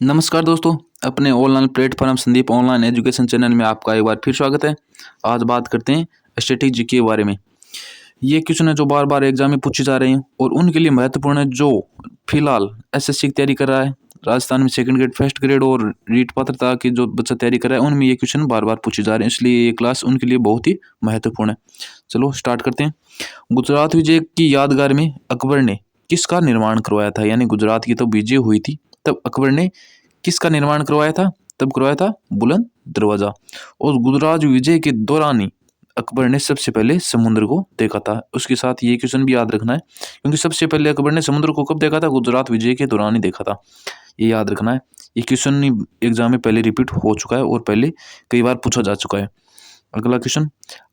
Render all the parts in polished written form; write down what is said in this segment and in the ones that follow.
नमस्कार दोस्तों, अपने online platform Sandeep online education channel में आपका एक बार फिर स्वागत है। आज बात करते हैं स्ट्रेटेजी के बारे में। ये क्वेश्चन है जो बार बार एग्जाम में पूछे जा रहे हैं और उनके लिए महत्वपूर्ण है जो फिलहाल एसएससी की तैयारी कर रहा है। राजस्थान में सेकंड ग्रेड, फर्स्ट ग्रेड और रीट पात्रता की जो बच्चा तैयारी कर रहा है उनमें ये क्वेश्चन बार बार पूछे जा रहे हैं, इसलिए ये क्लास उनके लिए बहुत ही महत्वपूर्ण है। चलो स्टार्ट करते हैं। गुजरात विजय की यादगार में अकबर ने किसका निर्माण करवाया था? यानी गुजरात की तो विजय हुई थी, तब अकबर ने किसका निर्माण करवाया था? तब करवाया था बुलंद दरवाजा। और गुजरात विजय के दौरान ही अकबर ने सबसे पहले समुद्र को देखा था। उसके साथ ये क्वेश्चन भी याद रखना है, क्योंकि सबसे पहले अकबर ने समुद्र को कब देखा था? गुजरात विजय के दौरान ही देखा था। ये याद रखना है। ये क्वेश्चन एग्जाम में पहले रिपीट हो चुका है और पहले कई बार पूछा जा चुका है। अगला क्वेश्चन,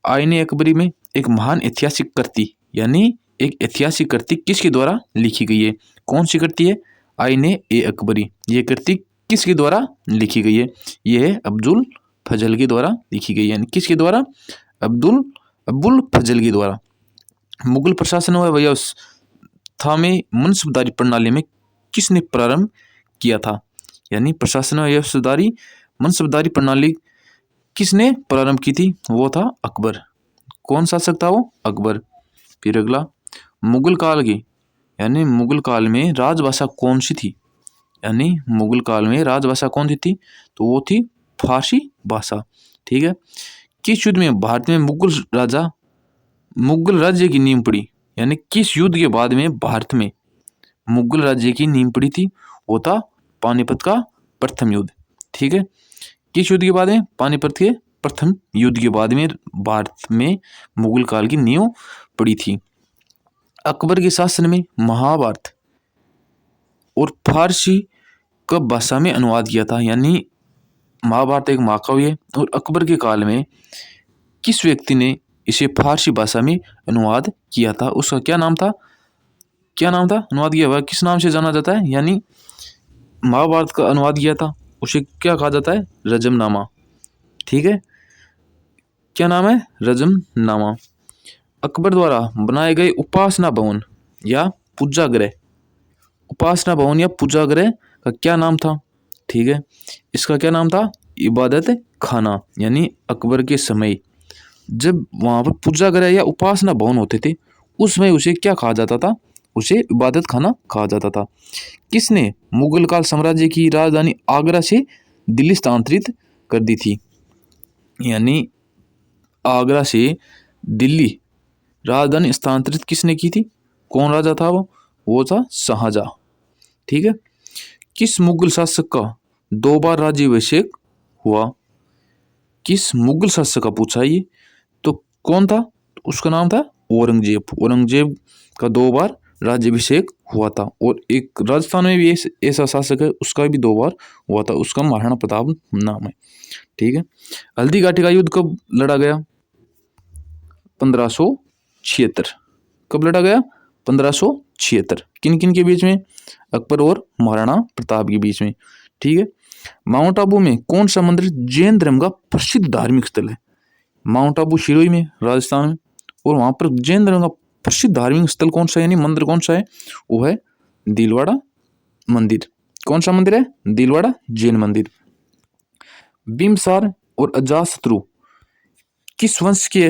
आईने अकबरी में एक महान ऐतिहासिक कृति यानी एक ऐतिहासिक कृति किसके द्वारा लिखी गई है? कौन सी कृति है? आईने ए अकबरी। ये कृति किसके द्वारा लिखी गई है? यह है अब्दुल फजल के द्वारा लिखी गई है। यानी किसके द्वारा? अब्दुल फजल के द्वारा। मुगल प्रशासन व व्यवस्था में मनसबदारी प्रणाली में किसने प्रारंभ किया था? यानी प्रशासन व व्यवस्थादारी मनसबदारी प्रणाली किसने प्रारंभ की थी? वो था अकबर। कौन शासक था वो? अकबर। फिर अगला, मुगल काल की यानी मुगल काल में राजभाषा कौन सी थी? यानी मुगल काल में राजभाषा कौन सी थी? तो वो थी फारसी भाषा। ठीक है। किस युद्ध में भारत में मुगल राज्य की नींव पड़ी? यानी किस युद्ध के बाद में भारत में मुगल राज्य की नींव पड़ी थी? वो था पानीपत का प्रथम युद्ध। ठीक है। किस युद्ध के बाद में? पानीपत के प्रथम युद्ध के बाद में भारत में मुगल काल की नींव पड़ी थी। अकबर के शासन में महाभारत और फारसी कब भाषा में अनुवाद किया था? यानी महाभारत एक महाकाव्य है और अकबर के काल में किस व्यक्ति ने इसे फारसी भाषा में अनुवाद किया था? उसका क्या नाम था? अनुवाद किया हुआ किस नाम से जाना जाता है? यानी महाभारत का अनुवाद किया था, उसे क्या कहा जाता है? रजमनामा। ठीक है। क्या नाम है? रजमनामा। अकबर द्वारा बनाए गए उपासना भवन या पूजागृह का क्या नाम था? ठीक है। इसका क्या नाम था? इबादत खाना। यानी अकबर के समय जब वहाँ पर पूजागृह या उपासना भवन होते थे उसमें उसे क्या कहा जाता था? उसे इबादत खाना कहा जाता था। किसने मुगल काल साम्राज्य की राजधानी आगरा से दिल्ली स्थानांतरित कर दी थी? यानी आगरा से दिल्ली राजधानी स्थानांतरित किसने की थी? कौन राजा था वो? वो था शाहजहां। ठीक है। किस मुगल शासक का 2 बार राज्याभिषेक हुआ? किस मुगल शासक का पूछा ये, तो कौन था? उसका नाम था औरंगजेब का 2 बार राज्याभिषेक हुआ था। और एक राजस्थान में भी ऐसा शासक है, उसका भी 2 बार हुआ था, उसका महाराणा प्रताप नाम है। ठीक है। हल्दी घाटी का युद्ध कब लड़ा गया? 1576। कब लड़ा गया? 1576। किन किन के बीच में? अकबर और महाराणा प्रताप के बीच में। ठीक है। माउंट आबू में कौन सा मंदिर जैन धर्म का प्रसिद्ध धार्मिक स्थल है? माउंट आबू सिरोही में, राजस्थान में, और वहां पर जैन धर्म का प्रसिद्ध धार्मिक स्थल कौन सा है, यानी मंदिर कौन सा है? वो है दिलवाड़ा मंदिर। कौन सा मंदिर है? दिलवाड़ा जैन मंदिर। बिम्बसार और अजातशत्रु किस वंश के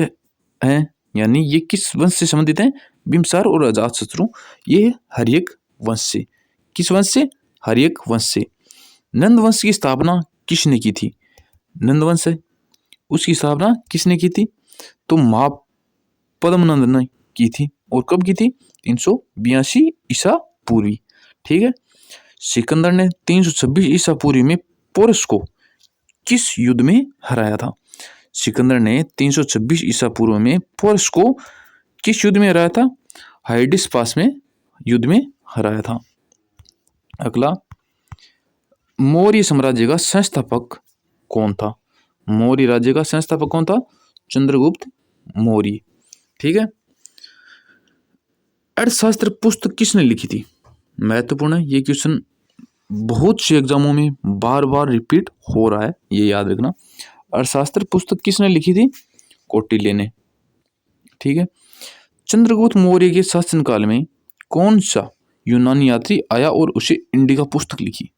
हैं? यानी ये किस वंश से संबंधित हैं? बिम्बसार और अजातशत्रु ये हर्यक वंश से। किस वंश से? हर्यक वंश से। नंद वंश की स्थापना किसने की थी? नंद वंश है, उसकी स्थापना किसने की थी? तो महापद्मनंद ने की थी। और कब की थी? 382 ईसा पूर्वी। ठीक है। सिकंदर ने 326 ईसा पूर्वी में पोरस को किस युद्ध में हराया था? सिकंदर ने 326 ईसा पूर्व में पोरस को किस युद्ध में हराया था? हाइडिस पास में युद्ध में हराया था। अगला, मौर्य साम्राज्य का संस्थापक कौन था? मौर्य राज्य का संस्थापक कौन था? चंद्रगुप्त मौर्य। ठीक है। अर्थशास्त्र पुस्तक किसने लिखी थी? महत्वपूर्ण है ये क्वेश्चन, बहुत से एग्जामों में बार बार रिपीट हो रहा है, ये याद रखना। अर्थशास्त्र पुस्तक किसने लिखी थी? कौटिल्य ने। ठीक है। चंद्रगुप्त मौर्य के शासनकाल में कौन सा यूनानी यात्री आया और उसे इंडिका पुस्तक लिखी?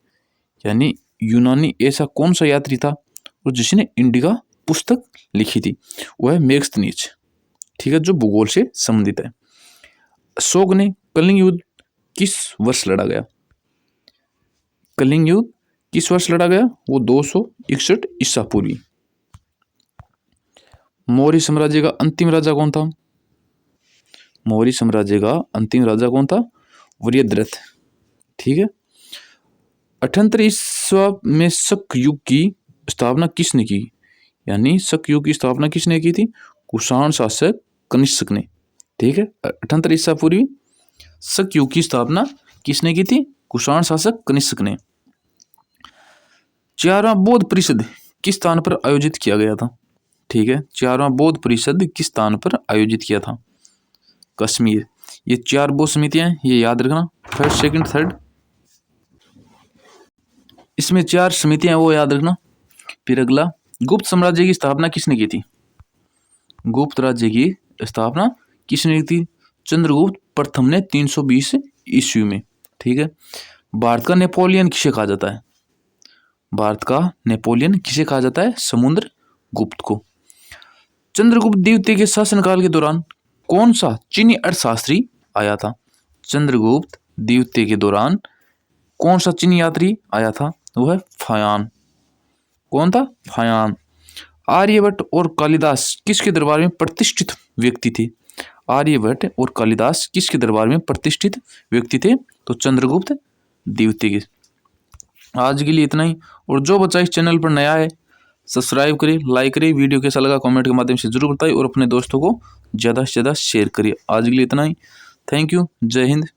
यानी यूनानी ऐसा कौन सा यात्री था और जिसने इंडिका पुस्तक लिखी थी? वह है मेगस्थनीज, ठीक है, जो भूगोल से संबंधित है। अशोक ने कलिंग युद्ध किस वर्ष लड़ा गया? कलिंग युद्ध किस वर्ष लड़ा गया? वो 261 ईसा पूर्वी। मौर्य साम्राज्य का अंतिम राजा कौन था? मौर्य साम्राज्य का अंतिम राजा कौन था? वृषद्रथ, ठीक है। 78 ईस्वी में शक युग की स्थापना किसने की? यानी शक युग की स्थापना किसने की थी? कुषाण शासक कनिष्क ने, ठीक है। 78 ईसा पूर्वी शक युग की स्थापना किसने की थी? कुषाण शासक कनिष्क ने। 4वां बौद्ध परिषद किस स्थान पर आयोजित किया गया था? ठीक है, 4वां बौद्ध परिषद किस स्थान पर आयोजित किया था? कश्मीर। ये 4 बौद्ध समितियां हैं, ये याद रखना, फर्स्ट, सेकंड, थर्ड, इसमें 4 समितियां हैं, वो याद रखना। फिर अगला, गुप्त साम्राज्य की स्थापना किसने की थी? गुप्त राज्य की स्थापना किसने की थी? चंद्रगुप्त प्रथम ने 320 ईस्वी में, ठीक है। भारत का नेपोलियन किसे कहा जाता है? भारत का नेपोलियन किसे कहा जाता है? समुद्र गुप्त को। चंद्रगुप्त द्वितीय के शासनकाल के दौरान कौन सा चीनी अर्थशास्त्री आया था? चंद्रगुप्त द्वितीय के दौरान कौन सा चीनी यात्री आया था? वो है फायान। कौन था? फायान। आर्यभट्ट और कालिदास किसके दरबार में प्रतिष्ठित व्यक्ति थे? आर्यभट्ट और कालिदास किसके दरबार में प्रतिष्ठित व्यक्ति थे? तो चंद्रगुप्त द्वितीय के। आज के लिए इतना ही, और जो बच्चा इस चैनल पर नया है सब्सक्राइब करिए, लाइक करिए, वीडियो कैसा लगा कमेंट के माध्यम से जरूर बताइए और अपने दोस्तों को ज़्यादा से ज़्यादा शेयर करिए। आज के लिए इतना ही, थैंक यू, जय हिंद।